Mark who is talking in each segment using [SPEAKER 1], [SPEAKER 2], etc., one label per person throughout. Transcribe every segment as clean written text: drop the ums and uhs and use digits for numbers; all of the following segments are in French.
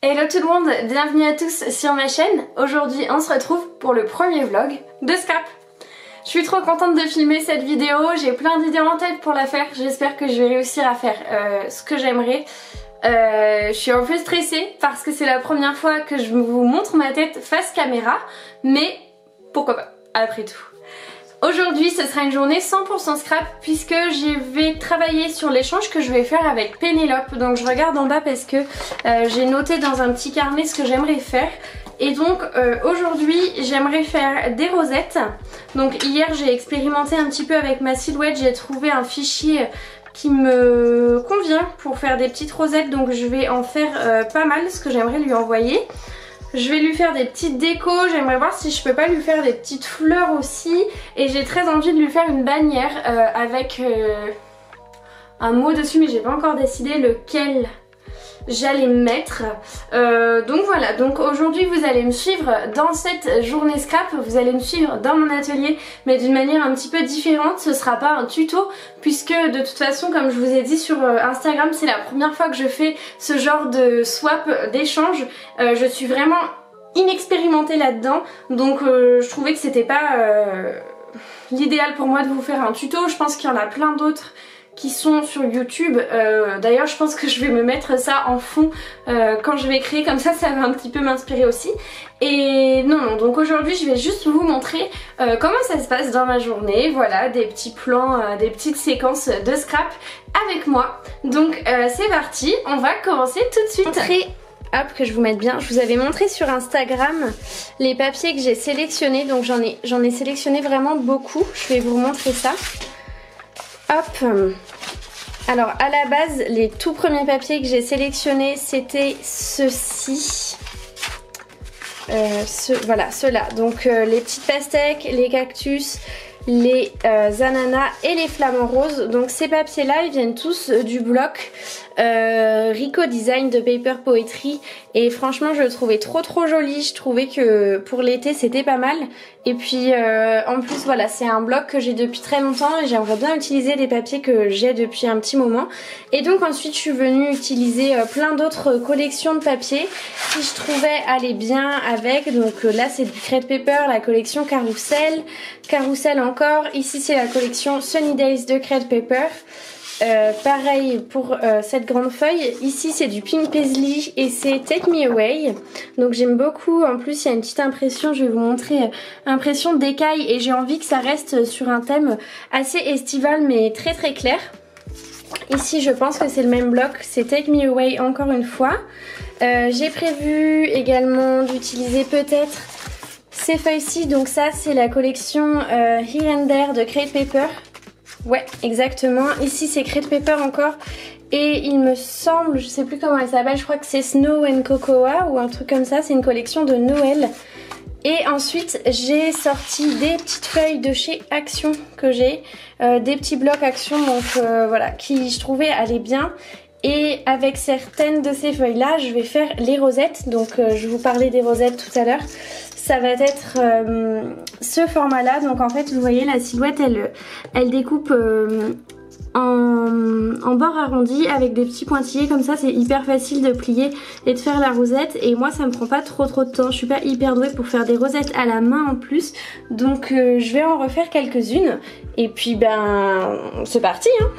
[SPEAKER 1] Hello tout le monde, bienvenue à tous sur ma chaîne. Aujourd'hui on se retrouve pour le premier vlog de scrap. Je suis trop contente de filmer cette vidéo, j'ai plein d'idées en tête pour la faire. J'espère que je vais réussir à faire ce que j'aimerais. Je suis un peu stressée parce que c'est la première fois que je vous montre ma tête face caméra, mais pourquoi pas, après tout. Aujourd'hui ce sera une journée 100% scrap puisque je vais travailler sur l'échange que je vais faire avec Pénélope. Donc je regarde en bas parce que j'ai noté dans un petit carnet ce que j'aimerais faire. Et donc aujourd'hui j'aimerais faire des rosettes. Donc hier j'ai expérimenté un petit peu avec ma silhouette, j'ai trouvé un fichier qui me convient pour faire des petites rosettes. Donc je vais en faire pas mal, ce que j'aimerais lui envoyer. Je vais lui faire des petites décos, j'aimerais voir si je peux pas lui faire des petites fleurs aussi. Et j'ai très envie de lui faire une bannière avec un mot dessus, mais j'ai pas encore décidé lequel j'allais mettre. Donc voilà, donc aujourd'hui vous allez me suivre dans cette journée scrap, vous allez me suivre dans mon atelier, mais d'une manière un petit peu différente. Ce sera pas un tuto puisque de toute façon, comme je vous ai dit sur Instagram, c'est la première fois que je fais ce genre de swap, d'échange. Je suis vraiment inexpérimentée là-dedans, donc je trouvais que c'était pas l'idéal pour moi de vous faire un tuto. Je pense qu'il y en a plein d'autres qui sont sur YouTube. D'ailleurs je pense que je vais me mettre ça en fond quand je vais créer, comme ça ça va un petit peu m'inspirer aussi. Et non, donc aujourd'hui je vais juste vous montrer comment ça se passe dans ma journée. Voilà, des petits plans, des petites séquences de scrap avec moi. Donc c'est parti, on va commencer tout de suite. Hop, que je vous mette bien. Je vous avais montré sur Instagram les papiers que j'ai sélectionnés, donc j'en ai sélectionné vraiment beaucoup. Je vais vous montrer ça. Hop. Alors à la base, les tout premiers papiers que j'ai sélectionnés, c'était ceux-ci. Voilà, ceux-là. Donc les petites pastèques, les cactus, les ananas et les flamants roses. Donc ces papiers là ils viennent tous du bloc Rico Design de Paper Poetry, et franchement je le trouvais trop joli. Je trouvais que pour l'été c'était pas mal, et puis en plus voilà, c'est un bloc que j'ai depuis très longtemps et j'aimerais bien utiliser des papiers que j'ai depuis un petit moment. Et donc ensuite je suis venue utiliser plein d'autres collections de papiers qui je trouvais aller bien avec. Donc là c'est du Crêpe Paper, la collection Carousel encore. Ici c'est la collection Sunny Days de Crêpe Paper. Pareil pour cette grande feuille. Ici c'est du Pink Paisley et c'est Take Me Away. Donc j'aime beaucoup. En plus il y a une petite impression, je vais vous montrer, impression d'écaille, et j'ai envie que ça reste sur un thème assez estival mais très clair. Ici je pense que c'est le même bloc, c'est Take Me Away encore une fois. J'ai prévu également d'utiliser peut-être ces feuilles-ci. Donc ça c'est la collection Here and There de Crêpe Paper. Ouais, exactement. Ici c'est Crêpe Paper encore, et il me semble, je sais plus comment elle s'appelle, je crois que c'est Snow and Cocoa ou un truc comme ça. C'est une collection de Noël. Et ensuite j'ai sorti des petites feuilles de chez Action que j'ai, des petits blocs Action, donc voilà, qui je trouvais allaient bien. Et avec certaines de ces feuilles là je vais faire les rosettes. Donc je vous parlais des rosettes tout à l'heure. Ça va être ce format là. Donc en fait vous voyez la silhouette elle découpe en bord arrondi avec des petits pointillés comme ça. C'est hyper facile de plier et de faire la rosette, et moi ça me prend pas trop de temps. Je suis pas hyper douée pour faire des rosettes à la main en plus, donc je vais en refaire quelques-unes et puis ben c'est parti hein.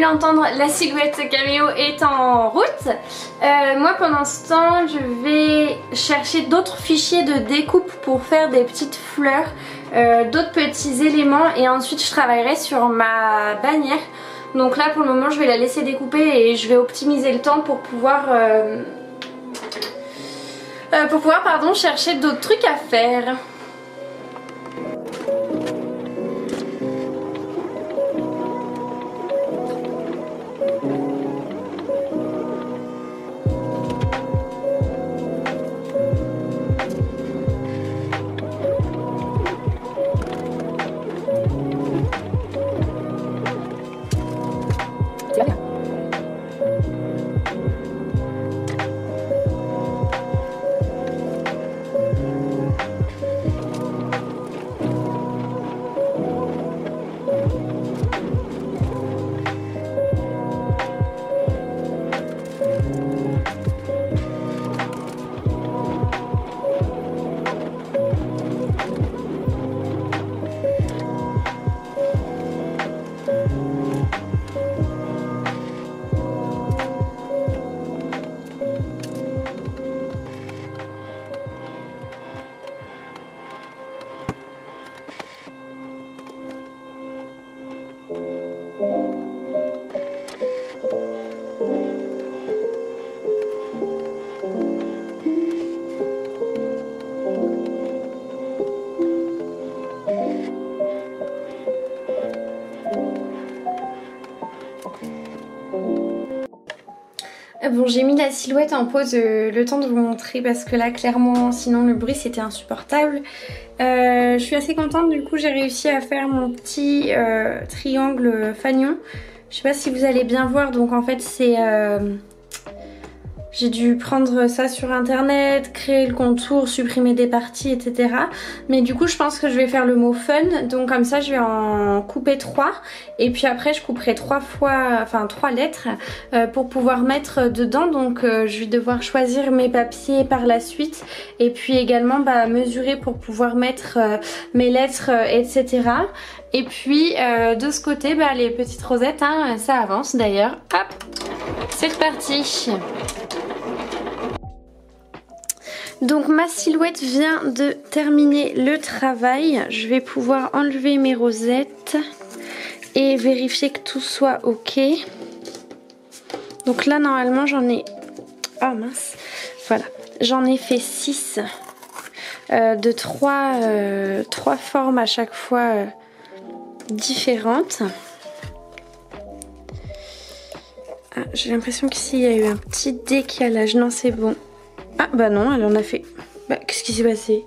[SPEAKER 1] l'entendre, la silhouette caméo est en route. Moi pendant ce temps je vais chercher d'autres fichiers de découpe pour faire des petites fleurs, d'autres petits éléments, et ensuite je travaillerai sur ma bannière. Donc là pour le moment je vais la laisser découper et je vais optimiser le temps pour pouvoir chercher d'autres trucs à faire. Bon, j'ai mis la silhouette en pause le temps de vous montrer parce que là clairement sinon le bruit c'était insupportable. Je suis assez contente, du coup j'ai réussi à faire mon petit triangle fanion. Je sais pas si vous allez bien voir, donc en fait c'est... j'ai dû prendre ça sur internet, créer le contour, supprimer des parties, etc. Mais du coup je pense que je vais faire le mot fun, donc comme ça je vais en couper 3. Et puis après je couperai 3 lettres pour pouvoir mettre dedans. Donc je vais devoir choisir mes papiers par la suite. Et puis également mesurer pour pouvoir mettre mes lettres, etc. Et puis de ce côté les petites rosettes, hein, ça avance d'ailleurs. Hop, c'est reparti. Donc ma silhouette vient de terminer le travail. Je vais pouvoir enlever mes rosettes et vérifier que tout soit ok. Donc là normalement j'en ai... Oh mince. Voilà. J'en ai fait 6 de 3 formes à chaque fois différentes. Ah, j'ai l'impression qu'ici il y a eu un petit décalage. Non, c'est bon. Ah bah non, elle en a fait... qu'est-ce qui s'est passé?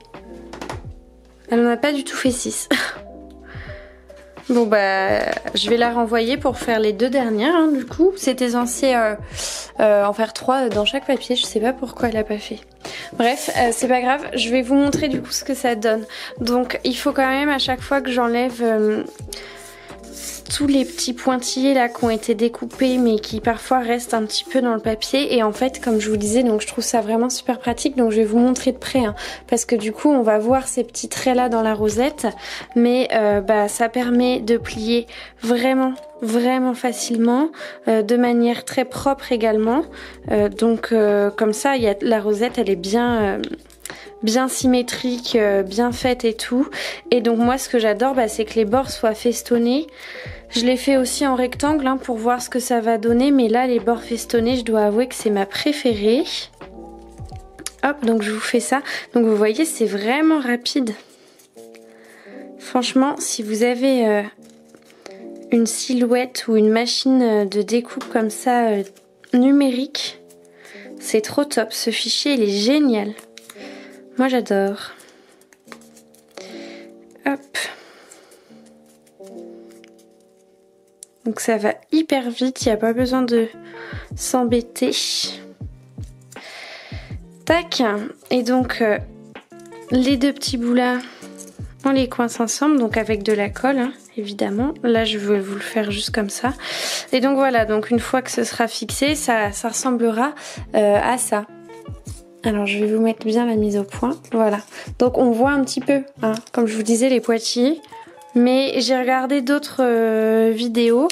[SPEAKER 1] Elle en a pas du tout fait 6. Bon je vais la renvoyer pour faire les 2 dernières hein, du coup. C'était censé en faire 3 dans chaque papier, je sais pas pourquoi elle a pas fait. Bref, c'est pas grave, je vais vous montrer du coup ce que ça donne. Donc il faut quand même à chaque fois que j'enlève... tous les petits pointillés là qui ont été découpés mais qui parfois restent un petit peu dans le papier. Et en fait comme je vous disais, donc je trouve ça vraiment super pratique, donc je vais vous montrer de près hein, parce que du coup on va voir ces petits traits là dans la rosette, mais ça permet de plier vraiment facilement, de manière très propre également, donc comme ça la rosette elle est bien symétrique, bien faite et tout. Et donc moi ce que j'adore c'est que les bords soient festonnés. Je l'ai fait aussi en rectangle hein, pour voir ce que ça va donner, mais là les bords festonnés je dois avouer que c'est ma préférée. Hop, donc je vous fais ça. Donc vous voyez c'est vraiment rapide. Franchement si vous avez une silhouette ou une machine de découpe comme ça numérique, c'est trop top. Ce fichier il est génial. Moi j'adore. Hop. Donc ça va hyper vite, il n'y a pas besoin de s'embêter. Tac. Et donc les 2 petits bouts là, on les coince ensemble, donc avec de la colle hein, évidemment. Là je vais vous le faire juste comme ça. Et donc voilà, donc une fois que ce sera fixé, ça ressemblera à ça. Alors je vais vous mettre bien la mise au point, voilà. Donc on voit un petit peu, hein, comme je vous disais, les pointillés. Mais j'ai regardé d'autres vidéos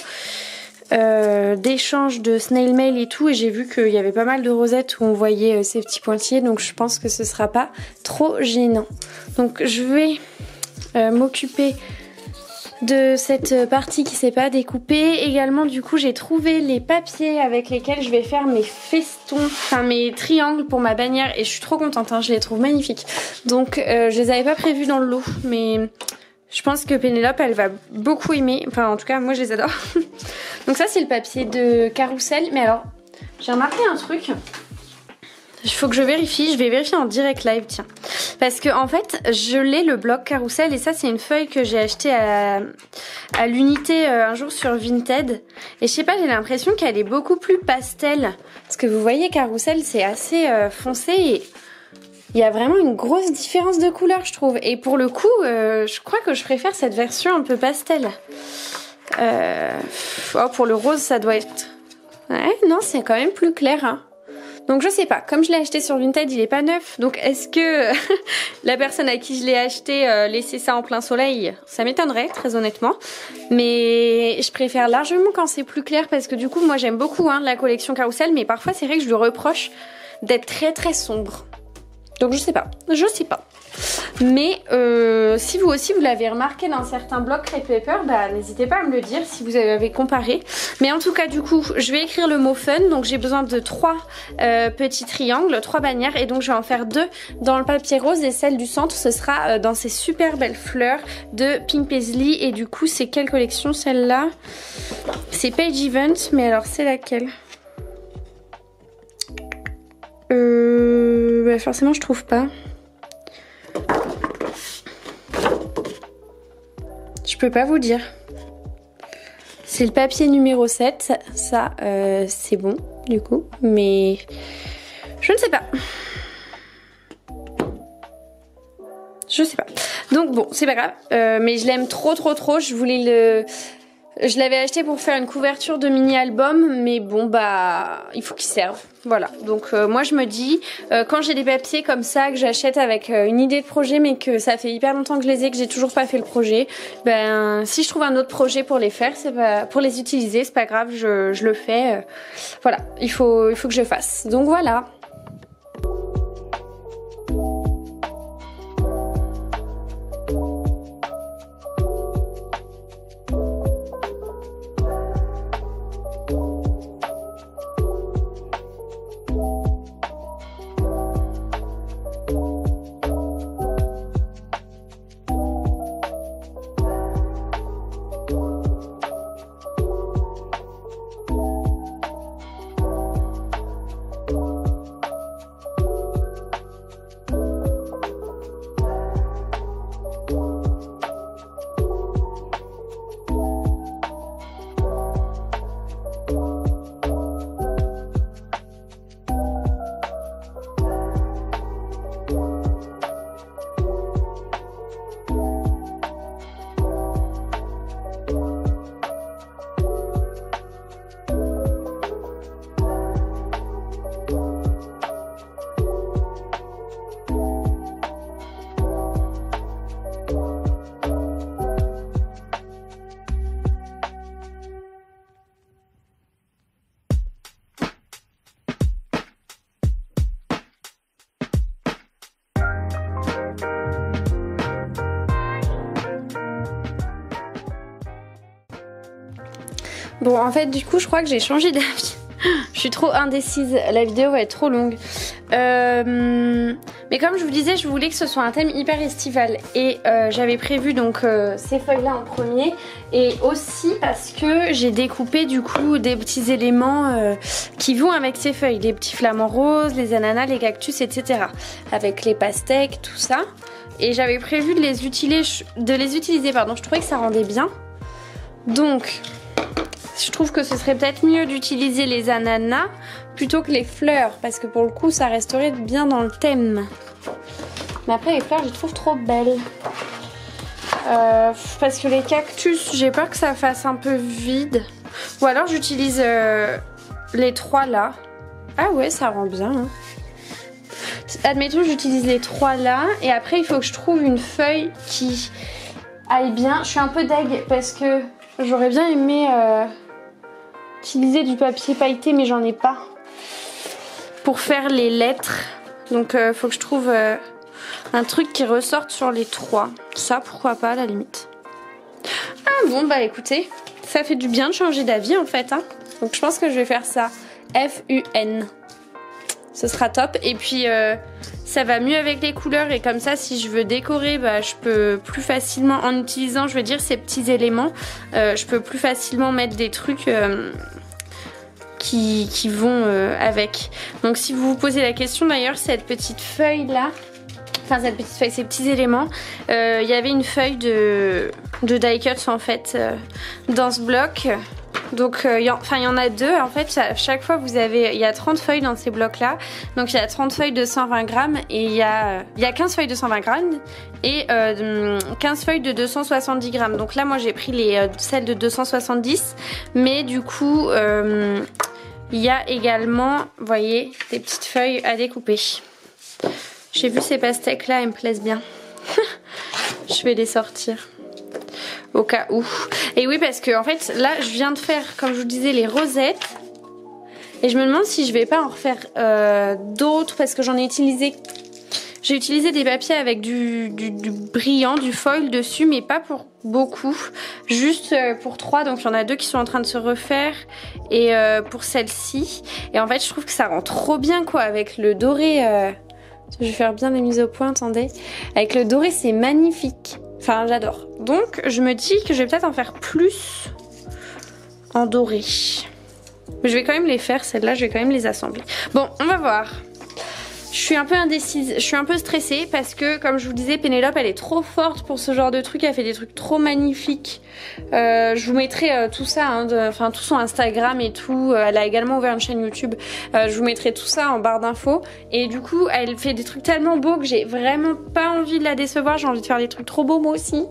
[SPEAKER 1] d'échange de snail mail et tout, et j'ai vu qu'il y avait pas mal de rosettes où on voyait ces petits pointillés, donc je pense que ce sera pas trop gênant. Donc je vais m'occuper de cette partie qui s'est pas découpée. Également du coup j'ai trouvé les papiers avec lesquels je vais faire mes festons, enfin mes triangles pour ma bannière, et je suis trop contente, hein, je les trouve magnifiques. Donc je les avais pas prévus dans le lot, mais je pense que Pénélope elle va beaucoup aimer, enfin en tout cas moi je les adore. Donc ça c'est le papier de Carousel, mais alors j'ai remarqué un truc. Il faut que je vérifie, je vais vérifier en direct live, tiens. Parce que en fait, je l'ai le bloc Carousel, et ça c'est une feuille que j'ai achetée à l'unité un jour sur Vinted. Et je sais pas, j'ai l'impression qu'elle est beaucoup plus pastel. Parce que vous voyez, Carousel c'est assez foncé, et il y a vraiment une grosse différence de couleur, je trouve. Et pour le coup, je crois que je préfère cette version un peu pastel. Oh, pour le rose ça doit être... Ouais, non, c'est quand même plus clair, hein. Donc je sais pas, comme je l'ai acheté sur Vinted, il est pas neuf. Donc est-ce que la personne à qui je l'ai acheté laissait ça en plein soleil? Ça m'étonnerait, très honnêtement. Mais je préfère largement quand c'est plus clair, parce que du coup moi j'aime beaucoup la collection Carousel, mais parfois c'est vrai que je lui reproche d'être très sombre. Donc je sais pas. Mais si vous aussi vous l'avez remarqué dans certains blogs Crepe Paper, bah n'hésitez pas à me le dire si vous avez comparé. Mais en tout cas du coup je vais écrire le mot fun, donc j'ai besoin de 3 petits triangles, 3 bannières, et donc je vais en faire 2 dans le papier rose, et celle du centre ce sera dans ces super belles fleurs de Pink Paisley. Et du coup c'est quelle collection celle-là? C'est Page Event, mais alors c'est laquelle? Bah forcément je trouve pas. Je peux pas vous dire. C'est le papier numéro 7. Ça, c'est bon, du coup. Mais je ne sais pas. Je sais pas. Donc bon, c'est pas grave. Mais je l'aime trop. Je voulais le... Je l'avais acheté pour faire une couverture de mini-album, mais bon bah il faut qu'il serve. Voilà, donc moi je me dis, quand j'ai des papiers comme ça que j'achète avec une idée de projet, mais que ça fait hyper longtemps que je les ai, que j'ai toujours pas fait le projet, ben si je trouve un autre projet pour les faire, c'est pas, pour les utiliser, c'est pas grave, je le fais. Voilà, il faut que je fasse. Donc voilà. Bon, en fait, du coup, je crois que j'ai changé d'avis. Je suis trop indécise, la vidéo va être trop longue. Mais comme je vous disais, je voulais que ce soit un thème hyper estival. Et j'avais prévu donc ces feuilles-là en premier. Et aussi parce que j'ai découpé du coup des petits éléments qui vont avec ces feuilles. Les petits flamants roses, les ananas, les cactus, etc. Avec les pastèques, tout ça. Et j'avais prévu de les utiliser, pardon. Je trouvais que ça rendait bien. Donc... je trouve que ce serait peut-être mieux d'utiliser les ananas plutôt que les fleurs, parce que pour le coup ça resterait bien dans le thème. Mais après les fleurs je les trouve trop belles. Parce que les cactus j'ai peur que ça fasse un peu vide. Ou alors j'utilise les 3 là. Ah ouais, ça rend bien hein. Admettons j'utilise les 3 là, et après il faut que je trouve une feuille qui aille bien. Je suis un peu deg parce que j'aurais bien aimé utiliser du papier pailleté mais j'en ai pas. Pour faire les lettres. Donc faut que je trouve un truc qui ressorte sur les 3. Ça pourquoi pas à la limite. Ah bon bah écoutez, ça fait du bien de changer d'avis en fait. Hein. Donc je pense que je vais faire ça. F-U-N. Ce sera top. Et puis ça va mieux avec les couleurs. Et comme ça si je veux décorer, bah, je peux plus facilement, en utilisant je veux dire ces petits éléments, je peux plus facilement mettre des trucs qui vont avec. Donc si vous vous posez la question d'ailleurs, cette petite feuille là, enfin cette petite feuille, ces petits éléments, il y avait une feuille de die cut en fait dans ce bloc. Donc il y en a 2 en fait, chaque fois vous avez, il y a 30 feuilles dans ces blocs là. Donc il y a 30 feuilles de 120 grammes et il y a 15 feuilles de 120 grammes et 15 feuilles de 270 grammes. Donc là moi j'ai pris celles de 270, mais du coup il y a également, vous voyez, des petites feuilles à découper. J'ai vu ces pastèques là, elles me plaisent bien. Je vais les sortir au cas où. Et oui, parce que en fait là je viens de faire, comme je vous disais, les rosettes. Et je me demande si je vais pas en refaire d'autres, parce que j'en ai utilisé. J'ai utilisé des papiers avec du brillant, du foil dessus, mais pas pour beaucoup. Juste pour 3, donc il y en a 2 qui sont en train de se refaire. Et pour celle-ci. Et en fait je trouve que ça rend trop bien quoi, avec le doré. Je vais faire bien les mises au point, attendez. Avec le doré c'est magnifique. Enfin j'adore. Donc je me dis que je vais peut-être en faire plus en doré. Mais je vais quand même les faire, celles-là je vais quand même les assembler. Bon, on va voir. Je suis un peu indécise, je suis un peu stressée parce que comme je vous disais, Pénélope elle est trop forte pour ce genre de trucs, elle fait des trucs trop magnifiques. Je vous mettrai tout ça, hein, enfin tout son Instagram et tout, elle a également ouvert une chaîne YouTube, je vous mettrai tout ça en barre d'infos. Et du coup elle fait des trucs tellement beaux que j'ai vraiment pas envie de la décevoir, j'ai envie de faire des trucs trop beaux moi aussi.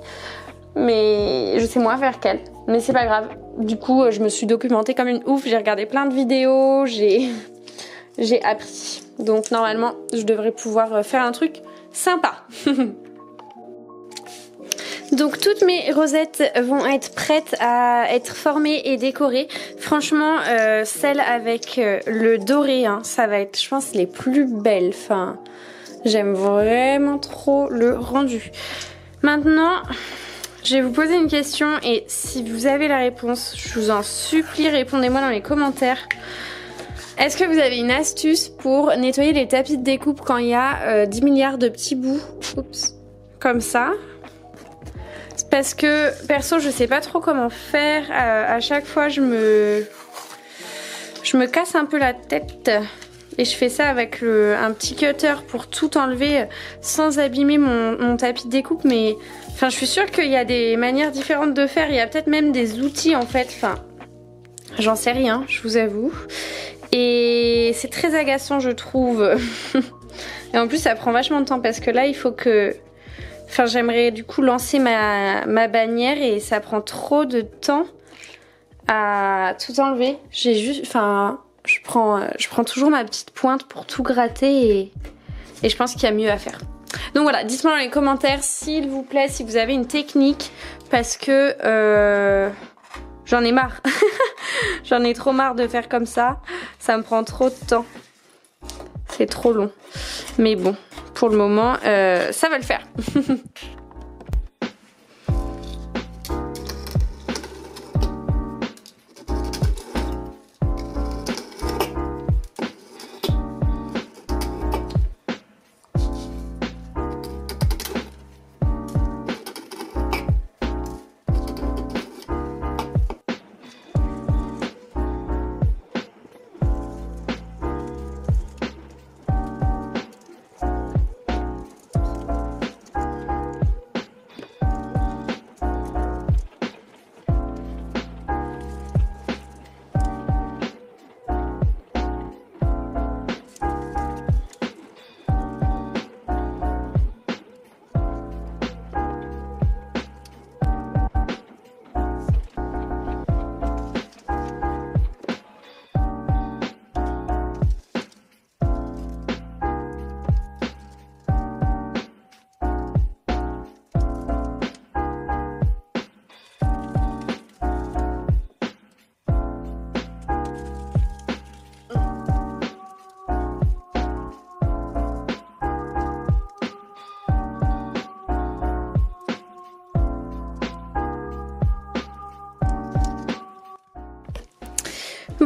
[SPEAKER 1] Mais je sais moins faire qu'elle, mais c'est pas grave. Du coup je me suis documentée comme une ouf, j'ai regardé plein de vidéos, j'ai appris. Donc normalement je devrais pouvoir faire un truc sympa. Donc toutes mes rosettes vont être prêtes à être formées et décorées. Franchement celles avec le doré, hein, ça va être je pense les plus belles. Enfin j'aime vraiment trop le rendu. Maintenant je vais vous poser une question et si vous avez la réponse, je vous en supplie, répondez-moi dans les commentaires. Est-ce que vous avez une astuce pour nettoyer les tapis de découpe quand il y a 10 milliards de petits bouts, oups, comme ça? Parce que perso je sais pas trop comment faire, à chaque fois je me casse un peu la tête. Et je fais ça avec un petit cutter pour tout enlever sans abîmer mon tapis de découpe. Mais enfin, je suis sûre qu'il y a des manières différentes de faire. Il y a peut-être même des outils en fait. Enfin, j'en sais rien, je vous avoue. Et c'est très agaçant je trouve. Et en plus ça prend vachement de temps parce que là il faut que... Enfin j'aimerais du coup lancer ma bannière et ça prend trop de temps à tout enlever. J'ai juste... Enfin... Je prends toujours ma petite pointe pour tout gratter et je pense qu'il y a mieux à faire. Donc voilà, dites-moi dans les commentaires s'il vous plaît, si vous avez une technique parce que j'en ai marre. J'en ai trop marre de faire comme ça. Ça me prend trop de temps. C'est trop long. Mais bon, pour le moment, ça va le faire.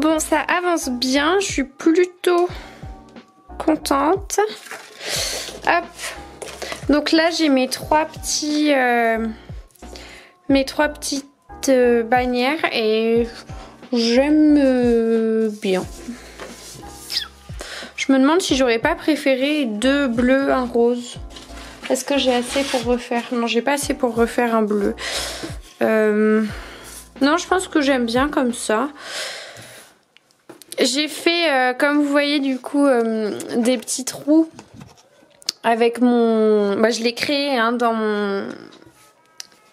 [SPEAKER 1] Bon, ça avance bien, je suis plutôt contente. Hop. Donc là, j'ai mes trois petites bannières et j'aime bien. Je me demande si j'aurais pas préféré 2 bleus, un rose. Est-ce que j'ai assez pour refaire? Non, j'ai pas assez pour refaire un bleu. Non, je pense que j'aime bien comme ça. J'ai fait, comme vous voyez, du coup, des petits trous avec mon... Bah, je l'ai créé hein, dans mon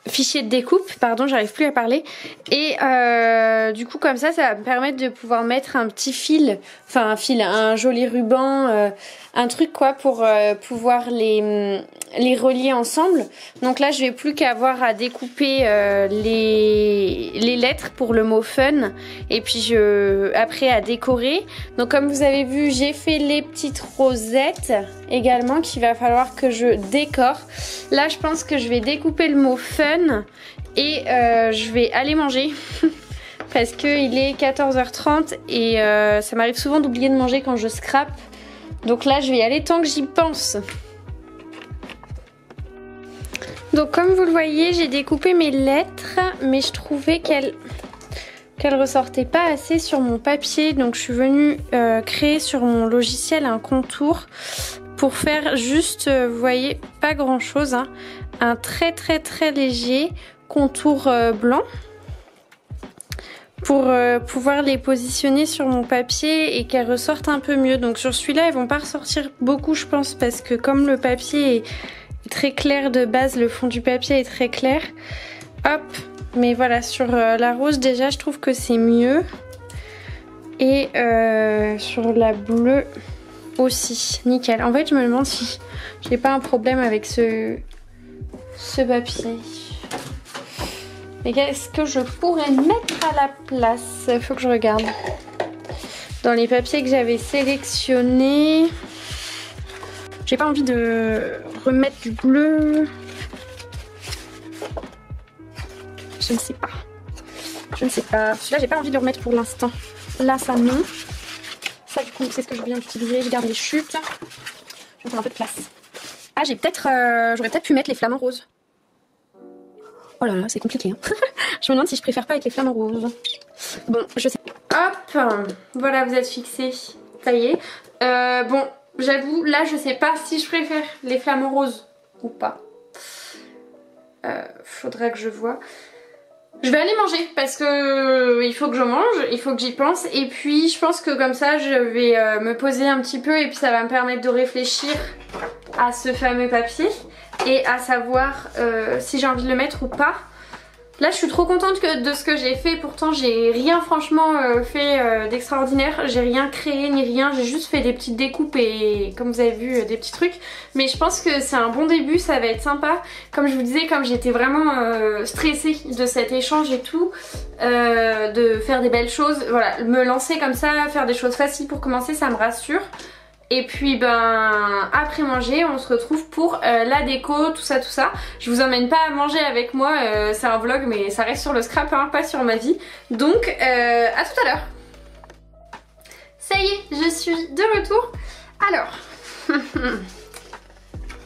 [SPEAKER 1] fichier de découpe, pardon, j'arrive plus à parler. Et du coup, comme ça va me permettre de pouvoir mettre un petit fil, enfin un fil, un joli ruban, un truc quoi, pour pouvoir les relier ensemble. Donc là, je vais plus qu'avoir à découper les lettres pour le mot fun. Et puis après à décorer. Donc comme vous avez vu, j'ai fait les petites rosettes également qu'il va falloir que je décore. Là, je pense que je vais découper le mot fun et je vais aller manger. Parce qu'il est 14h30 et ça m'arrive souvent d'oublier de manger quand je scrape. Donc là, je vais y aller tant que j'y pense. Donc comme vous le voyez, j'ai découpé mes lettres, mais je trouvais qu'elles ressortaient pas assez sur mon papier. Donc je suis venue créer sur mon logiciel un contour pour faire juste, vous voyez, pas grand chose, hein, un très léger contour blanc. Pour pouvoir les positionner sur mon papier et qu'elles ressortent un peu mieux. Donc sur celui-là, elles vont pas ressortir beaucoup, je pense, parce que comme le papier est très clair de base, le fond du papier est très clair. Hop, mais voilà, sur la rose déjà, je trouve que c'est mieux. Et sur la bleue aussi, nickel. En fait, je me demande si j'ai pas un problème avec ce papier. Mais qu'est-ce que je pourrais mettre à la place? Il faut que je regarde. Dans les papiers que j'avais sélectionnés, j'ai pas envie de remettre du bleu. Je ne sais pas. Je ne sais pas. Celui-là, j'ai pas envie de le remettre pour l'instant. Là, ça non. Ça, du coup, c'est ce que je viens d'utiliser. Je garde les chutes. Je vais faire un peu de place. Ah, j'aurais peut-être pu mettre les flamants roses. Oh là là, c'est compliqué. Hein. Je me demande si je préfère pas avec les flamants roses. Bon, je sais. Hop, voilà, vous êtes fixés. Ça y est. Bon, j'avoue, là, je sais pas si je préfère les flamants roses ou pas. Faudrait que je vois. Je vais aller manger parce que il faut que je mange, il faut que j'y pense. Et puis, je pense que comme ça, je vais me poser un petit peu et puis ça va me permettre de réfléchir à ce fameux papier. Et à savoir si j'ai envie de le mettre ou pas. Là je suis trop contente de ce que j'ai fait. Pourtant j'ai rien franchement fait d'extraordinaire. J'ai rien créé ni rien. J'ai juste fait des petites découpes et comme vous avez vu des petits trucs. Mais je pense que c'est un bon début. Ça va être sympa. Comme je vous disais, comme j'étais vraiment stressée de cet échange et tout. De faire des belles choses. Voilà, me lancer comme ça, faire des choses faciles pour commencer, ça me rassure. Et puis ben après manger on se retrouve pour la déco, tout ça. Je vous emmène pas à manger avec moi, c'est un vlog mais ça reste sur le scrap, hein, pas sur ma vie. Donc à tout à l'heure. Ça y est, je suis de retour. Alors,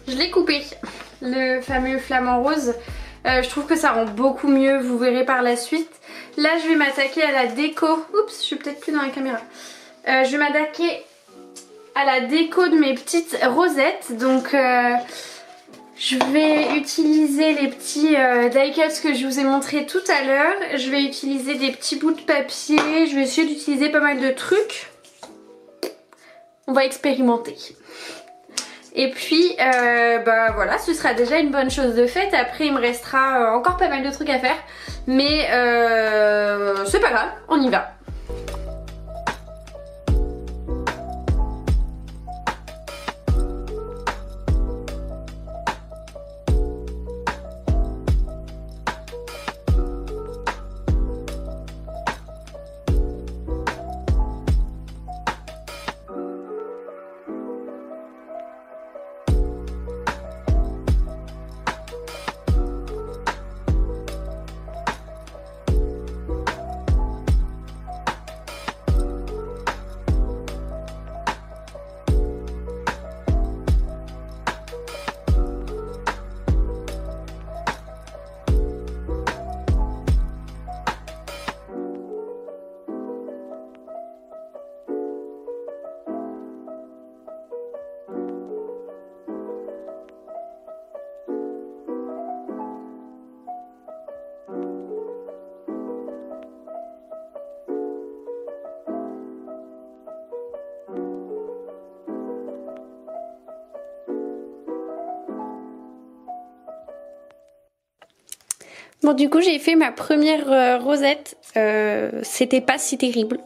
[SPEAKER 1] je l'ai coupé, le fameux flamant rose. Je trouve que ça rend beaucoup mieux, vous verrez par la suite. Là je vais m'attaquer à la déco. Oups, je suis peut-être plus dans la caméra. Je vais m'attaquer à la déco de mes petites rosettes. Donc je vais utiliser les petits die cuts que je vous ai montré tout à l'heure. Je vais utiliser des petits bouts de papier. Je vais essayer d'utiliser pas mal de trucs. On va expérimenter. Et puis bah voilà, ce sera déjà une bonne chose de faite. Après il me restera encore pas mal de trucs à faire. Mais c'est pas grave, on y va. Bon, du coup j'ai fait ma première rosette, c'était pas si terrible.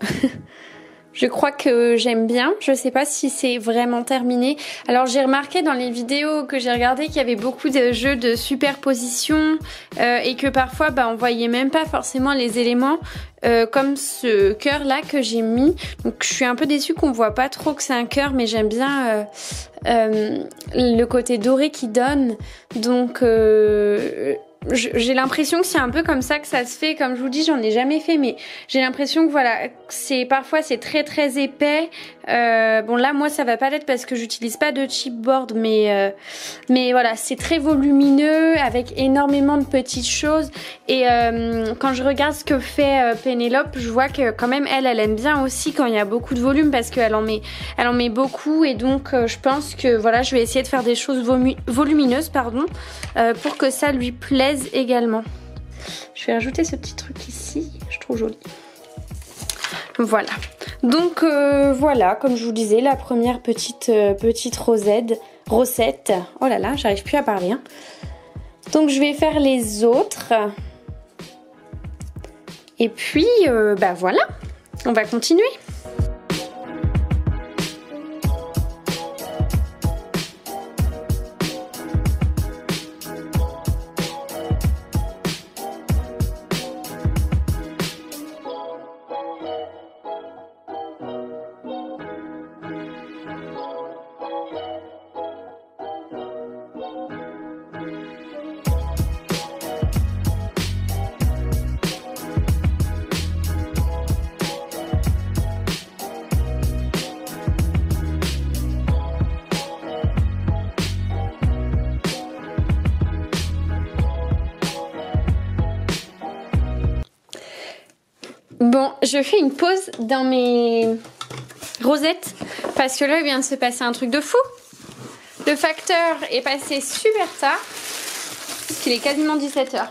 [SPEAKER 1] Je crois que j'aime bien, je sais pas si c'est vraiment terminé. Alors j'ai remarqué dans les vidéos que j'ai regardées qu'il y avait beaucoup de jeux de superposition et que parfois on voyait même pas forcément les éléments comme ce cœur là que j'ai mis. Donc je suis un peu déçue qu'on voit pas trop que c'est un cœur, mais j'aime bien le côté doré qu'il donne. Donc j'ai l'impression que c'est un peu comme ça que ça se fait. Comme je vous dis, j'en ai jamais fait, mais j'ai l'impression que voilà, parfois c'est très épais. Bon là moi ça va pas l'être parce que j'utilise pas de chipboard, mais voilà, c'est très volumineux avec énormément de petites choses. Et quand je regarde ce que fait Pénélope, je vois que quand même elle aime bien aussi quand il y a beaucoup de volume, parce qu'elle en met beaucoup. Et donc je pense que voilà, je vais essayer de faire des choses volumineuses pour que ça lui plaise également. Je vais rajouter ce petit truc ici, je trouve joli. Voilà. Donc voilà, comme je vous disais, la première petite recette. Oh là là, j'arrive plus à parler. Hein. Donc je vais faire les autres. Et puis, voilà, on va continuer. Bon, je fais une pause dans mes rosettes parce que là il vient de se passer un truc de fou. Le facteur est passé super tard, parce qu'il est quasiment 17h.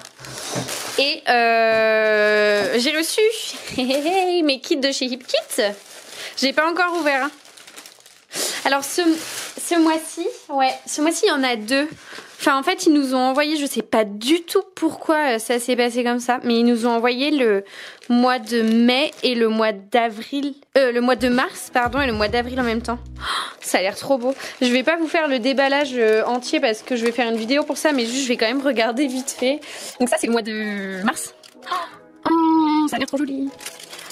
[SPEAKER 1] Et j'ai reçu mes kits de chez HipKit. J'ai pas encore ouvert. Hein. Alors ce mois-ci, il y en a 2. Enfin en fait ils nous ont envoyé, je sais pas du tout pourquoi ça s'est passé comme ça, mais ils nous ont envoyé le mois de mai et le mois d'avril, le mois de mars pardon, et le mois d'avril en même temps. Oh, ça a l'air trop beau. Je vais pas vous faire le déballage entier parce que je vais faire une vidéo pour ça, mais juste je vais quand même regarder vite fait. Donc ça c'est le mois de mars. Oh, ça a l'air trop joli.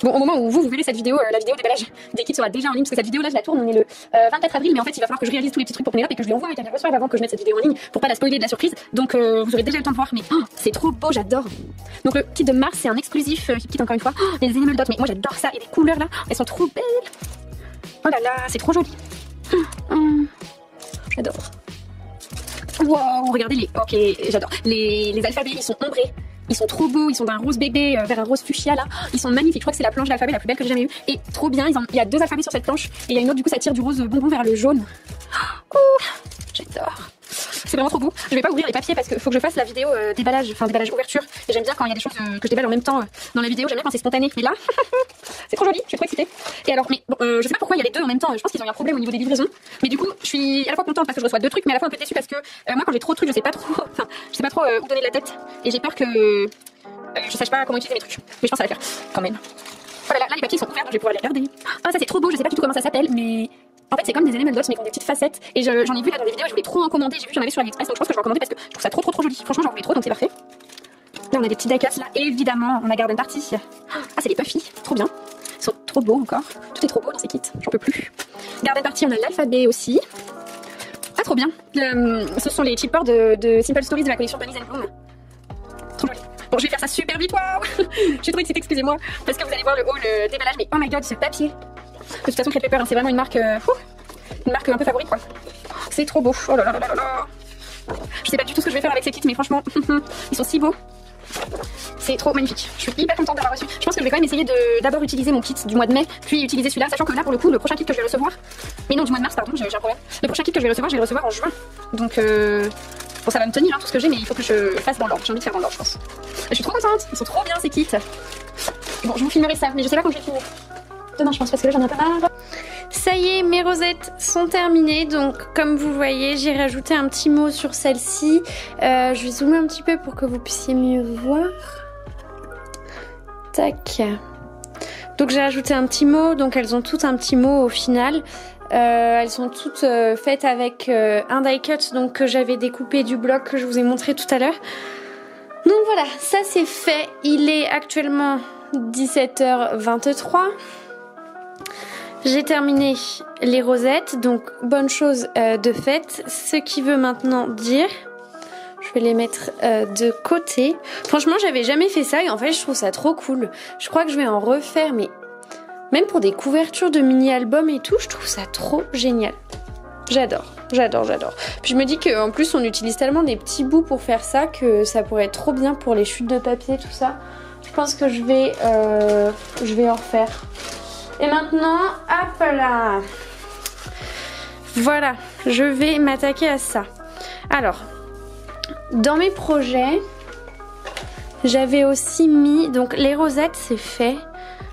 [SPEAKER 1] Bon, au moment où vous verrez cette vidéo, la vidéo déballage des kits sera déjà en ligne, parce que cette vidéo là je la tourne, on est le 24 avril, mais en fait il va falloir que je réalise tous les petits trucs pour Pénélope et que je lui envoie et qu'elle reçoive avant que je mette cette vidéo en ligne pour pas la spoiler de la surprise. Donc vous aurez déjà le temps de voir, mais oh, c'est trop beau, j'adore. Donc le kit de mars c'est un exclusif kit encore une fois. Oh, les animal dots, mais moi j'adore ça, et les couleurs là, elles sont trop belles. Oh là là, c'est trop joli. J'adore. Wow, regardez les... Ok, j'adore. Les alphabets, ils sont ombrés. Ils sont trop beaux, ils sont d'un rose bébé vers un rose fuchsia là. Ils sont magnifiques, je crois que c'est la planche d'alphabet la plus belle que j'ai jamais eue. Et trop bien, il y a 2 alphabets sur cette planche. Et il y a une autre, du coup ça tire du rose bonbon vers le jaune. Oh, j'adore. C'est vraiment trop beau. Je vais pas ouvrir les papiers parce qu'il faut que je fasse la vidéo déballage, enfin déballage ouverture. Et j'aime bien quand il y a des choses que je déballe en même temps dans la vidéo. J'aime bien quand c'est spontané. Mais là, c'est trop joli, je suis trop excitée. Et alors, mais bon, je sais pas pourquoi il y a les 2 en même temps. Je pense qu'ils ont eu un problème au niveau des livraisons. Mais du coup, je suis à la fois contente parce que je reçois 2 trucs, mais à la fois un peu déçue parce que moi quand j'ai trop de trucs, je sais pas trop où donner de la tête. Et j'ai peur que je sache pas comment utiliser mes trucs. Mais je pense à la faire quand même. Voilà, là les papiers sont ouverts, donc je vais pouvoir les regarder. Ah, ça c'est trop beau, je sais pas du tout comment ça s'appelle, mais en fait c'est comme des animal dots mais qui ont des petites facettes. Et j'en ai vu là dans des vidéos, je voulais trop en commander, j'ai vu qu'il y en avait sur AliExpress, donc je pense que je vais en commander parce que je trouve ça trop joli. Franchement j'en voulais trop, donc c'est parfait. Là on a des petits diecast là, évidemment on a Garden Party. Ah c'est les puffy, trop bien. Ils sont trop beaux encore, tout est trop beau dans ces kits, j'en peux plus. Garden Party, on a l'alphabet aussi. Ah trop bien. Ce sont les chipboards de Simple Stories de la collection Bunnies and Bloom. Trop joli. Bon, je vais faire ça super vite, waouh. Je suis trop excitée, excusez-moi, parce que vous allez voir le haut, le déballage, mais oh my god, ce papier. De toute façon, Crêpe Pepper, hein, c'est vraiment une marque un peu favorite, quoi. C'est trop beau, oh là là là là là. Je sais pas du tout ce que je vais faire avec ces kits, mais franchement, ils sont si beaux. C'est trop magnifique. Je suis hyper contente d'avoir reçu. Je pense que je vais quand même essayer de d'abord utiliser mon kit du mois de mai, puis utiliser celui-là, sachant que là, pour le coup, le prochain kit que je vais recevoir, mais non, du mois de mars, pardon, j'ai un problème. Le prochain kit que je vais le recevoir en juin. Donc, bon, ça va me tenir hein, tout ce que j'ai, mais il faut que je fasse dans l'ordre. J'ai envie de faire dans l'ordre, je pense. Je suis trop contente. Ils sont trop bien ces kits. Bon, je vous filmerai ça, mais je sais pas quand je vais finir. Demain, je pense, parce que là, j'en ai un peu marre. Ça y y est, mes rosettes sont terminées. Donc comme vous voyez, j'ai rajouté un petit mot sur celle-ci. Je vais zoomer un petit peu pour que vous puissiez mieux voir. Tac. Donc j'ai rajouté un petit mot, donc elles ont toutes un petit mot au final. Elles sont toutes faites avec un die cut donc, que j'avais découpé du bloc que je vous ai montré tout à l'heure. Donc voilà, ça c'est fait. Il est actuellement 17h23. J'ai terminé les rosettes, donc bonne chose de fait. Ce qui veut maintenant dire... Je vais les mettre de côté. Franchement, j'avais jamais fait ça et en fait, je trouve ça trop cool. Je crois que je vais en refaire, mais même pour des couvertures de mini-albums et tout, je trouve ça trop génial. J'adore, j'adore, j'adore. Puis je me dis qu'en plus, on utilise tellement des petits bouts pour faire ça que ça pourrait être trop bien pour les chutes de papier, tout ça. Je pense que je vais en refaire. Et maintenant, hop là. Voilà, je vais m'attaquer à ça. Alors... Dans mes projets, j'avais aussi mis, donc les rosettes c'est fait,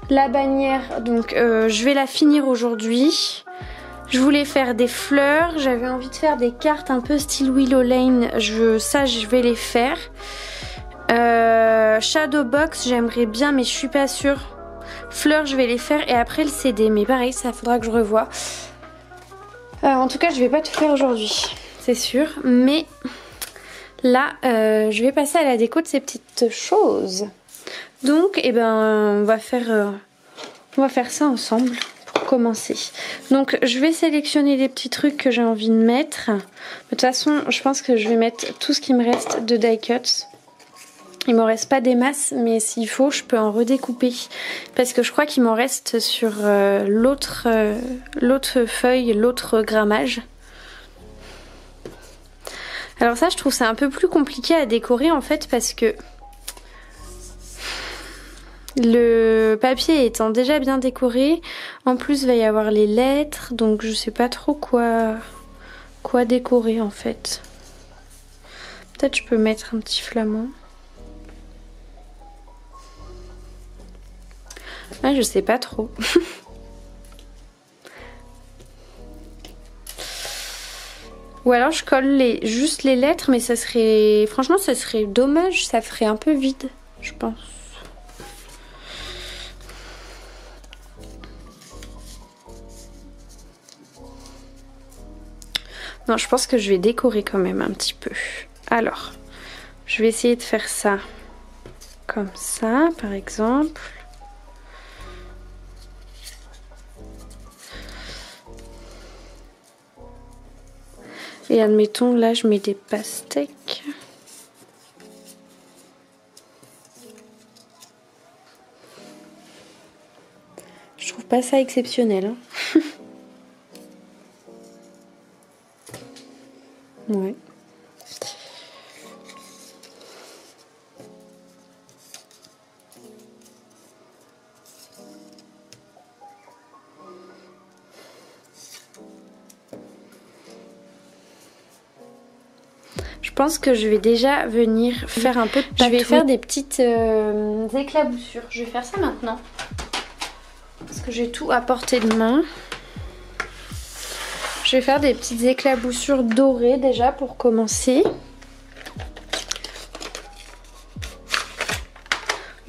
[SPEAKER 1] la bannière, donc je vais la finir aujourd'hui. Je voulais faire des fleurs, j'avais envie de faire des cartes un peu style Willow Lane, ça je vais les faire. Shadowbox j'aimerais bien mais je suis pas sûre. Fleurs je vais les faire et après le CD, mais pareil ça faudra que je revoie. En tout cas je vais pas tout faire aujourd'hui, c'est sûr, mais... Là, je vais passer à la déco de ces petites choses. Donc, eh ben, on va faire ça ensemble pour commencer. Donc, je vais sélectionner les petits trucs que j'ai envie de mettre. De toute façon, je pense que je vais mettre tout ce qui me reste de die cuts. Il m'en reste pas des masses, mais s'il faut, je peux en redécouper. Parce que je crois qu'il m'en reste sur l'autre feuille, l'autre grammage. Alors ça je trouve ça un peu plus compliqué à décorer en fait parce que le papier étant déjà bien décoré, en plus il va y avoir les lettres donc je sais pas trop quoi décorer en fait. Peut-être je peux mettre un petit flamant. Ah je sais pas trop. Ou alors je colle juste les lettres, mais ça serait... Franchement, ça serait dommage, ça ferait un peu vide, je pense. Non, je pense que je vais décorer quand même un petit peu. Alors, je vais essayer de faire ça comme ça, par exemple. Et admettons, là, je mets des pastèques. Je trouve pas ça exceptionnel. Hein. Ouais. Je pense que je vais déjà venir faire un peu de patouille. Je vais faire des petites éclaboussures. Je vais faire ça maintenant. Parce que j'ai tout à portée de main. Je vais faire des petites éclaboussures dorées déjà pour commencer.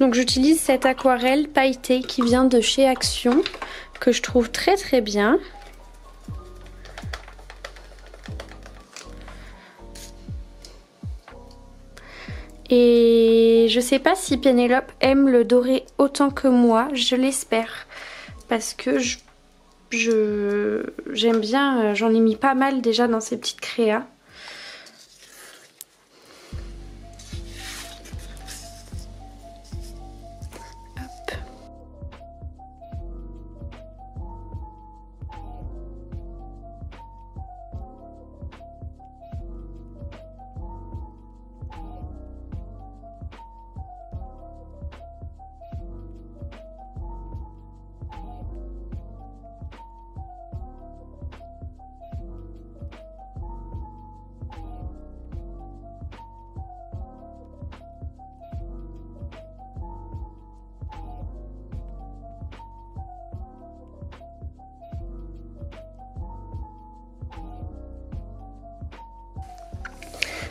[SPEAKER 1] Donc j'utilise cette aquarelle pailletée qui vient de chez Action. Que je trouve très très bien. Et je sais pas si Pénélope aime le doré autant que moi, je l'espère. Parce que j'aime bien, j'en ai mis pas mal déjà dans ces petites créas.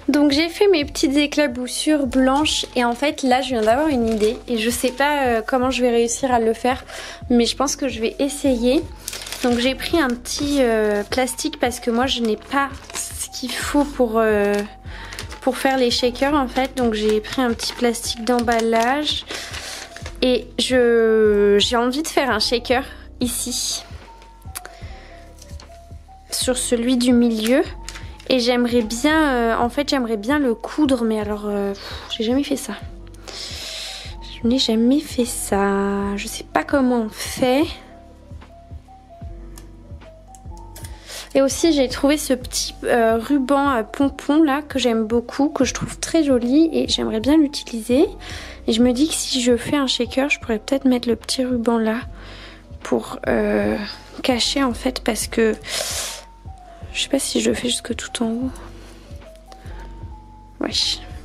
[SPEAKER 1] Donc j'ai fait mes petites éclaboussures blanches et en fait là je viens d'avoir une idée et je sais pas comment je vais réussir à le faire, mais je pense que je vais essayer. Donc j'ai pris un petit plastique parce que moi je n'ai pas ce qu'il faut pour faire les shakers en fait. Donc j'ai pris un petit plastique d'emballage et j'ai envie de faire un shaker ici sur celui du milieu. Et j'aimerais bien, en fait j'aimerais bien le coudre, mais alors j'ai jamais fait ça. Je n'ai jamais fait ça. Je sais pas comment on fait. Et aussi j'ai trouvé ce petit ruban pompon là que j'aime beaucoup, que je trouve très joli et j'aimerais bien l'utiliser. Et je me dis que si je fais un shaker, je pourrais peut-être mettre le petit ruban là pour cacher en fait, parce que je sais pas si je le fais jusque tout en haut. Ouais,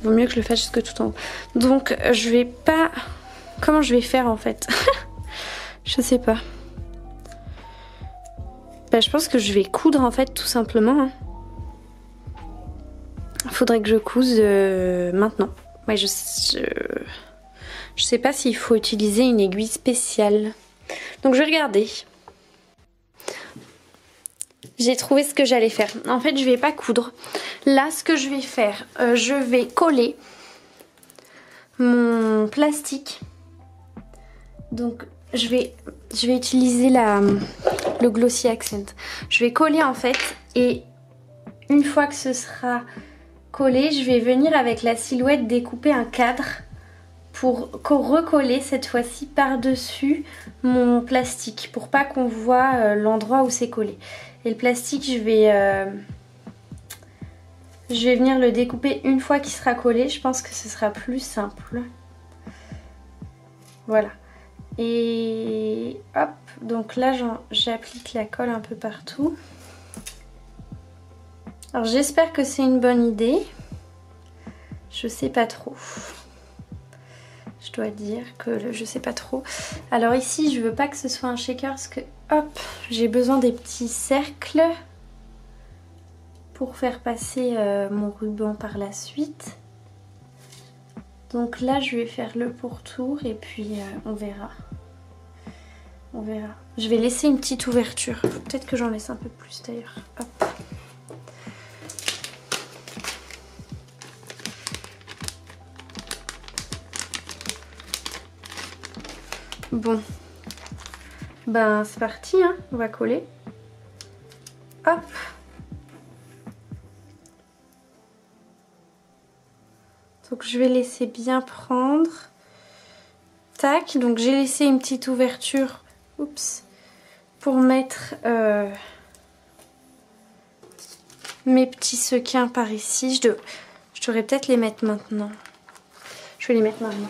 [SPEAKER 1] vaut mieux que je le fasse jusque tout en haut. Donc je vais pas... Comment je vais faire en fait? Je sais pas. Bah, je pense que je vais coudre en fait tout simplement. Faudrait que je couse maintenant. Ouais, je sais pas s'il faut utiliser une aiguille spéciale. Donc je vais regarder. J'ai trouvé ce que j'allais faire. En fait, je vais pas coudre. Là, ce que je vais faire, je vais coller mon plastique. Donc, je vais utiliser le Glossy Accent. Je vais coller en fait, et une fois que ce sera collé, je vais venir avec la silhouette découper un cadre pour recoller cette fois-ci par-dessus mon plastique, pour pas qu'on voit l'endroit où c'est collé. Et le plastique, je vais venir le découper une fois qu'il sera collé. Je pense que ce sera plus simple. Voilà. Et hop, donc là j'applique la colle un peu partout. Alors j'espère que c'est une bonne idée. Je sais pas trop. Je dois dire que je sais pas trop. Alors ici je veux pas que ce soit un shaker parce que hop, j'ai besoin des petits cercles pour faire passer mon ruban par la suite. Donc là je vais faire le pourtour et puis on verra. On verra. Je vais laisser une petite ouverture. Peut-être que j'en laisse un peu plus d'ailleurs. Hop. Bon. Ben c'est parti, hein. On va coller. Hop. Donc je vais laisser bien prendre. Tac. Donc j'ai laissé une petite ouverture. Oups. Pour mettre mes petits sequins par ici. Je devrais peut-être les mettre maintenant. Je vais les mettre maintenant.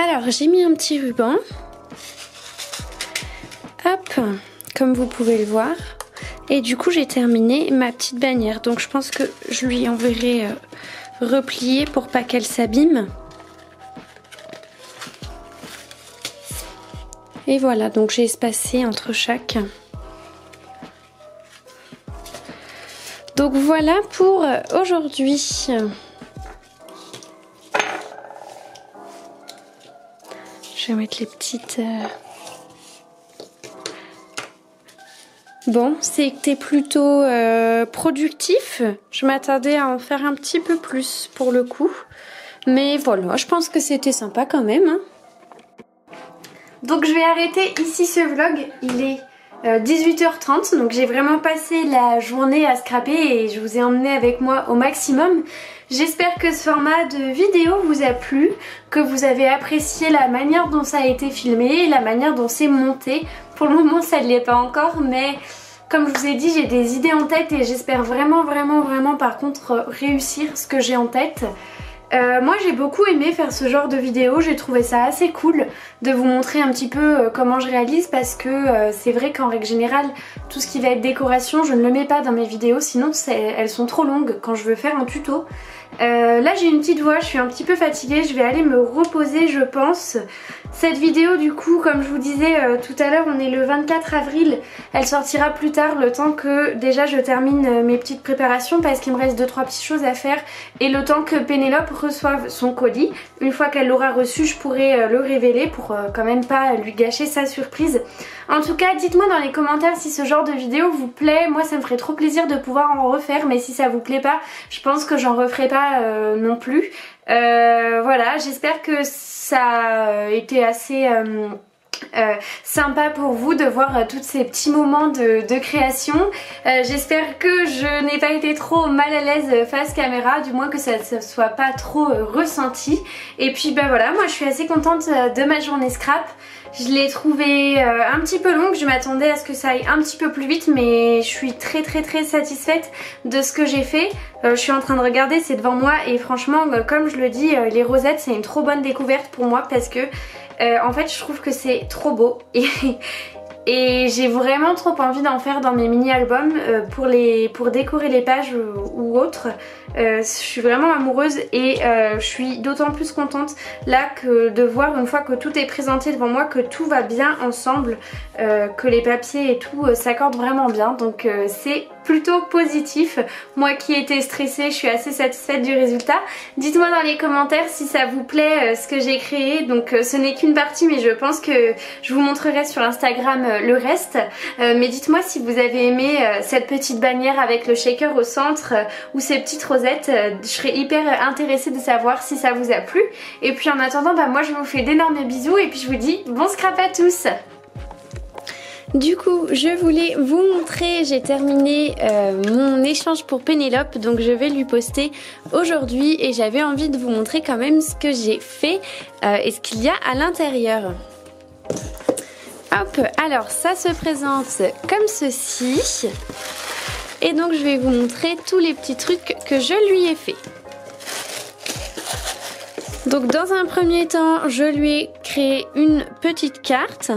[SPEAKER 1] Alors j'ai mis un petit ruban. Hop, comme vous pouvez le voir. Et du coup j'ai terminé ma petite bannière. Donc je pense que je lui enverrai replier pour pas qu'elle s'abîme. Et voilà, donc j'ai espacé entre chaque. Donc voilà pour aujourd'hui. Je vais mettre les petites Bon, c'était plutôt productif. Je m'attendais à en faire un petit peu plus pour le coup. Mais voilà, je pense que c'était sympa quand même. Hein. Donc je vais arrêter ici ce vlog. Il est 18h30, donc j'ai vraiment passé la journée à scraper et je vous ai emmené avec moi au maximum. J'espère que ce format de vidéo vous a plu, que vous avez apprécié la manière dont ça a été filmé, la manière dont c'est monté. Pour le moment ça ne l'est pas encore, mais comme je vous ai dit, j'ai des idées en tête et j'espère vraiment par contre réussir ce que j'ai en tête. Moi j'ai beaucoup aimé faire ce genre de vidéo, j'ai trouvé ça assez cool de vous montrer un petit peu comment je réalise parce que c'est vrai qu'en règle générale tout ce qui va être décoration je ne le mets pas dans mes vidéos sinon elles sont trop longues quand je veux faire un tuto. Là j'ai une petite voix, je suis un petit peu fatiguée, je vais aller me reposer je pense. Cette vidéo du coup comme je vous disais tout à l'heure, on est le 24 avril, elle sortira plus tard le temps que déjà je termine mes petites préparations parce qu'il me reste 2-3 petites choses à faire et le temps que Pénélope reçoive son colis. Une fois qu'elle l'aura reçu je pourrai le révéler pour quand même pas lui gâcher sa surprise. En tout cas dites-moi dans les commentaires si ce genre de vidéo vous plaît, moi ça me ferait trop plaisir de pouvoir en refaire mais si ça vous plaît pas je pense que j'en referai pas non plus. Voilà, j'espère que ça a été assez sympa pour vous de voir tous ces petits moments de création. J'espère que je n'ai pas été trop mal à l'aise face caméra, du moins que ça ne soit pas trop ressenti. Et puis bah voilà, moi je suis assez contente de ma journée scrap. Je l'ai trouvée un petit peu longue, je m'attendais à ce que ça aille un petit peu plus vite mais je suis très satisfaite de ce que j'ai fait. Je suis en train de regarder, c'est devant moi et franchement comme je le dis, les rosettes c'est une trop bonne découverte pour moi parce que en fait je trouve que c'est trop beau et j'ai vraiment trop envie d'en faire dans mes mini-albums pour décorer les pages ou autres. Je suis vraiment amoureuse et je suis d'autant plus contente là que de voir une fois que tout est présenté devant moi que tout va bien ensemble, que les papiers et tout s'accordent vraiment bien, donc c'est plutôt positif. Moi qui étais stressée, je suis assez satisfaite du résultat. Dites-moi dans les commentaires si ça vous plaît ce que j'ai créé, donc ce n'est qu'une partie mais je pense que je vous montrerai sur Instagram le reste. Mais dites-moi si vous avez aimé cette petite bannière avec le shaker au centre ou ces petites rosettes. Je serais hyper intéressée de savoir si ça vous a plu. Et puis en attendant, bah moi je vous fais d'énormes bisous et puis je vous dis bon scrap à tous. Du coup, je voulais vous montrer, j'ai terminé mon échange pour Pénélope, donc je vais lui poster aujourd'hui et j'avais envie de vous montrer quand même ce que j'ai fait et ce qu'il y a à l'intérieur. Hop, alors ça se présente comme ceci. Et donc je vais vous montrer tous les petits trucs que je lui ai fait. Donc dans un premier temps, je lui ai créé une petite carte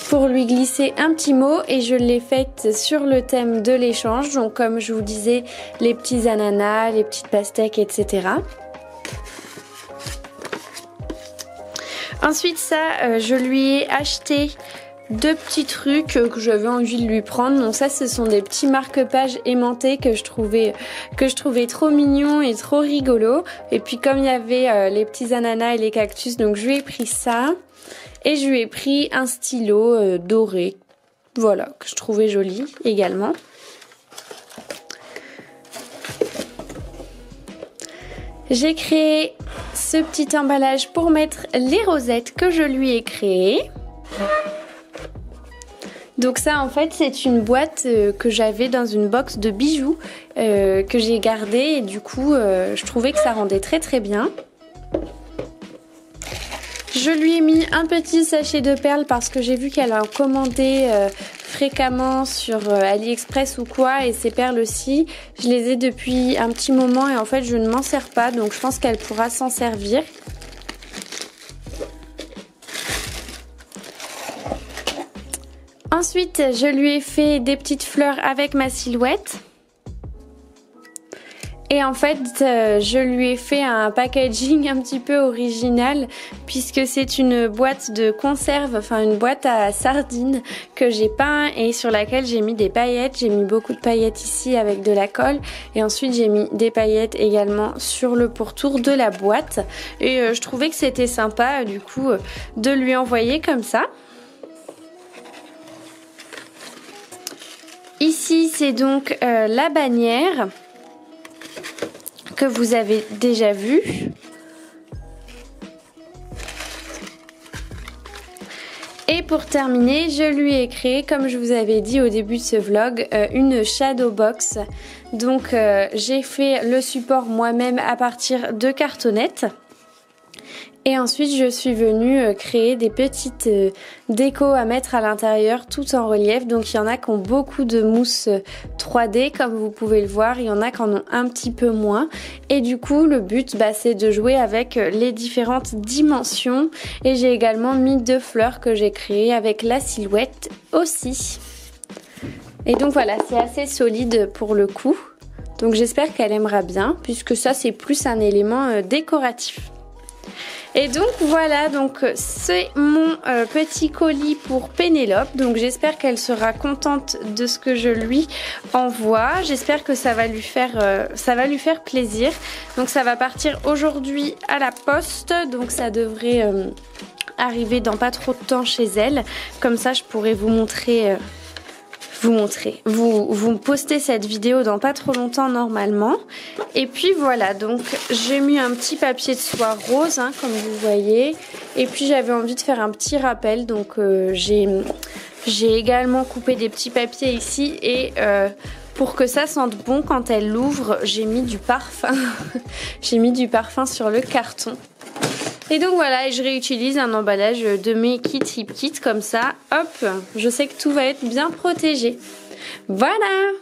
[SPEAKER 1] pour lui glisser un petit mot et je l'ai faite sur le thème de l'échange. Donc comme je vous disais, les petits ananas, les petites pastèques, etc. Ensuite ça, je lui ai acheté deux petits trucs que j'avais envie de lui prendre. Donc ça ce sont des petits marque-pages aimantés que je trouvais trop mignons et trop rigolos. Et puis comme il y avait les petits ananas et les cactus, donc je lui ai pris ça. Et je lui ai pris un stylo doré, voilà, que je trouvais joli également. J'ai créé ce petit emballage pour mettre les rosettes que je lui ai créées. Donc ça en fait c'est une boîte que j'avais dans une box de bijoux que j'ai gardée et du coup je trouvais que ça rendait très bien. Je lui ai mis un petit sachet de perles parce que j'ai vu qu'elle en commandait fréquemment sur AliExpress ou quoi, et ces perles aussi, je les ai depuis un petit moment et en fait je ne m'en sers pas, donc je pense qu'elle pourra s'en servir. Ensuite, je lui ai fait des petites fleurs avec ma silhouette. Et en fait, je lui ai fait un packaging un petit peu original puisque c'est une boîte de conserve, enfin une boîte à sardines que j'ai peint et sur laquelle j'ai mis des paillettes. J'ai mis beaucoup de paillettes ici avec de la colle et ensuite j'ai mis des paillettes également sur le pourtour de la boîte. Et je trouvais que c'était sympa du coup de lui envoyer comme ça. Ici, c'est donc la bannière que vous avez déjà vue. Et pour terminer, je lui ai créé, comme je vous avais dit au début de ce vlog, une shadow box. Donc j'ai fait le support moi-même à partir de cartonnettes. Et ensuite je suis venue créer des petites décos à mettre à l'intérieur tout en relief. Donc il y en a qui ont beaucoup de mousse 3D comme vous pouvez le voir, il y en a qui en ont un petit peu moins. Et du coup le but c'est de jouer avec les différentes dimensions. Et j'ai également mis 2 fleurs que j'ai créées avec la silhouette aussi. Et donc voilà, c'est assez solide pour le coup. Donc j'espère qu'elle aimera bien puisque ça c'est plus un élément décoratif. Et donc voilà, donc c'est mon petit colis pour Pénélope. Donc j'espère qu'elle sera contente de ce que je lui envoie. J'espère que ça va lui faire plaisir. Donc ça va partir aujourd'hui à la poste. Donc ça devrait arriver dans pas trop de temps chez elle. Comme ça je pourrai vous montrer... Vous postez cette vidéo dans pas trop longtemps normalement. Et puis voilà, donc j'ai mis un petit papier de soie rose comme vous voyez. Et puis j'avais envie de faire un petit rappel, donc j'ai également coupé des petits papiers ici. Et pour que ça sente bon quand elle l'ouvre, j'ai mis du parfum. J'ai mis du parfum sur le carton. Et donc voilà, et je réutilise un emballage de mes kits Hip Kit comme ça, hop, je sais que tout va être bien protégé. Voilà!